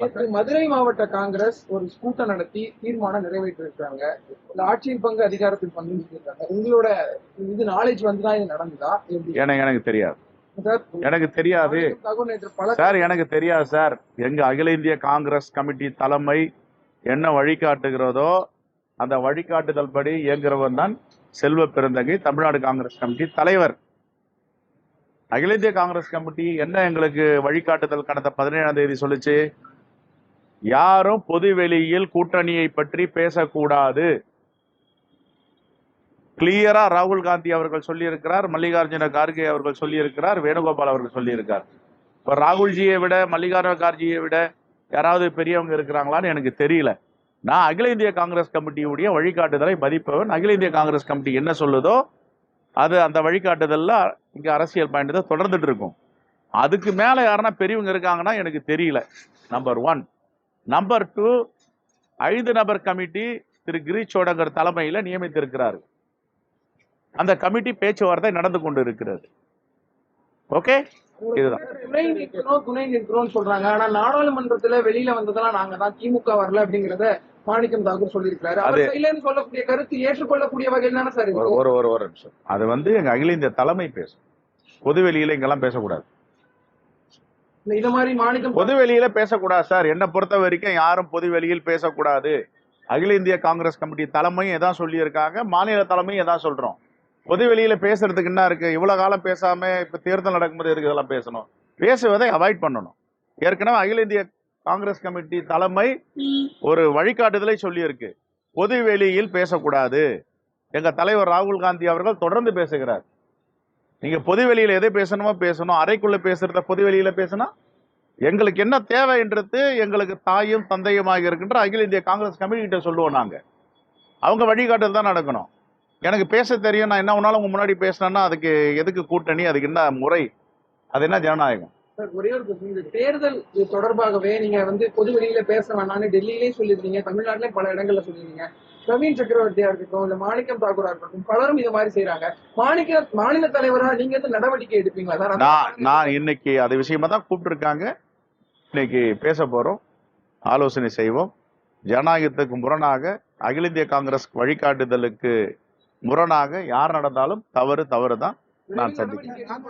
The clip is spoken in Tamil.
நேற்று மதுரை மாவட்ட காங்கிரஸ் ஒரு கூட்டம் நடத்தி தீர்மானம் நிறைவேற்றிருக்காங்க. இந்த ஆட்சியின் பங்கு அதிகாரத்தில் பங்கு சொல்லியிருக்காங்க. உங்களோட இது நாலேஜ் வந்துதான் இது நடந்ததா? எனக்கு தெரியாது. எனக்கு தெரியாது சார். எனக்கு தெரியாது சார். எங்க அகில இந்திய காங்கிரஸ் கமிட்டி தலைமை என்ன வழிகாட்டுகிறதோ அந்த வழிகாட்டுதல் படி இயங்குறவன் தான் செல்வ பெருந்தகை, தமிழ்நாடு காங்கிரஸ் கமிட்டி தலைவர். அகில இந்திய காங்கிரஸ் கமிட்டி என்ன எங்களுக்கு வழிகாட்டுதல் கடந்த 17ஆம் தேதி சொல்லுச்சு? யாரும் பொது வெளியில் கூட்டணியை பற்றி பேசக்கூடாது. கிளியரா ராகுல் காந்தி அவர்கள் சொல்லியிருக்கிறார், மல்லிகார்ஜுன கார்கே அவர்கள் சொல்லியிருக்கிறார், வேணுகோபால் அவர்கள் சொல்லியிருக்கார். இப்ப ராகுல்ஜியை விட மல்லிகார்ஜுன கார்கேயை விட யாராவது பெரியவங்க இருக்கிறாங்களான்னு எனக்கு தெரியல. நான் அகில இந்திய காங்கிரஸ் கமிட்டியுடைய வழிகாட்டுதலை மதிப்பவன். அகில இந்திய காங்கிரஸ் கமிட்டி என்ன சொல்லுதோ அது அந்த வழிகாட்டுதல்ல இங்க அரசியல் பயணத்தை தொடர்ந்துட்டு இருக்கும். அதுக்கு மேல யாருன்னா பெரியவங்க இருக்காங்கன்னா எனக்கு தெரியல. நம்பர் 1. நம்பர் 2, 5 நபர் கமிட்டி திரு கிரீஷ் சோடங்கர் தலைமையில நியமித்திருக்கிறார். அந்த கமிட்டி பேச்சுவார்த்தை நடந்து கொண்டு இருக்கிறது. ஓகே, இதுதான். துணை நிற்கிறோம் சொல்றாங்க. ஆனா நாடாளுமன்றத்துல வெளியில வந்ததெல்லாம் நாங்க தான், திமுக வரல அப்படிங்கறத மாணிக்கம் தாக்கூர் சொல்லியிருக்காரு. அது சொல்லக்கூடிய கருத்து ஏற்றுக்கொள்ளக்கூடிய வகையில் தானே சார்? ஒரு நிமிஷம். அது எங்க அகில இந்திய தலைமை பேசும். பொதுவெளியில இங்கெல்லாம் பேசக்கூடாது. இது மாதிரி மாணிக்கம் பொதுவெளியில பேசக்கூடாது சார். என்னை பொறுத்த வரைக்கும் யாரும் பொதுவெளியில் பேசக்கூடாது. அகில இந்திய காங்கிரஸ் கமிட்டி தலைமையும் எதான் சொல்லி இருக்காங்க, மாநில தலைமையும் எதான் சொல்றோம். பொதுவெளியில பேசுறதுக்கு என்ன இருக்கு? இவ்வளவு காலம் பேசாம இப்ப தேர்தல் நடக்கும்போது இருக்கு இதெல்லாம் பேசணும். பேசுவதை அவாய்ட் பண்ணணும். ஏற்கனவே அகில இந்திய காங்கிரஸ் கமிட்டி தலைமை ஒரு வழிகாட்டுதலை சொல்லி இருக்கு. பொதுவெளியில் பேசக்கூடாது. எங்க தலைவர் ராகுல் காந்தி அவர்கள் தொடர்ந்து பேசுகிறார். நீங்க பொதுவெளியில எதை பேசணுமோ பேசணும். அறைக்குள்ள பேசுறத பொதுவெளியில பேசினா எங்களுக்கு என்ன தேவைன்றது எங்களுக்கு தாயும் தந்தையுமாக இருக்கின்ற அகில இந்திய காங்கிரஸ் கமிட்டி கிட்ட சொல்லுவோம். நாங்க அவங்க வழிகாட்டுதல் தான் நடக்கணும். எனக்கு பேச தெரியும், நான் என்ன ஒன்னாலும் உங்க முன்னாடி பேசினேன்னா அதுக்கு எதுக்கு கூட்டணி? அதுக்கு என்ன முறை? அது என்ன ஜனநாயகம்? ஒரே ஒரு தேர்தல் தொடர்பாகவே நீங்க பொது வெளியில பேச வேணாம்னு டெல்லியிலே சொல்லியிருந்தீங்க, தமிழ்நாட்டிலே பல இடங்கள்ல சொல்லியிருந்தீங்க. பிரவீன் சக்கரவர்த்தியா இருக்கட்டும், இல்ல மாணிக்கம் தாக்கூரா இருக்கட்டும், பலரும் இது மாதிரி செய்யறாங்க. மாநில தலைவரா நீங்க நடவடிக்கை எடுப்பீங்களா சார்? நான் இன்னைக்கு அது விஷயமா தான் கூப்பிட்டு இருக்காங்க. இன்னைக்கு பேச போறோம், ஆலோசனை செய்வோம். ஜனநாயகத்துக்கு முரணாக, அகில இந்திய காங்கிரஸ் வழிகாட்டுதலுக்கு முரணாக யார் நடந்தாலும் தவறு தான். நான் சந்திக்கிறேன்.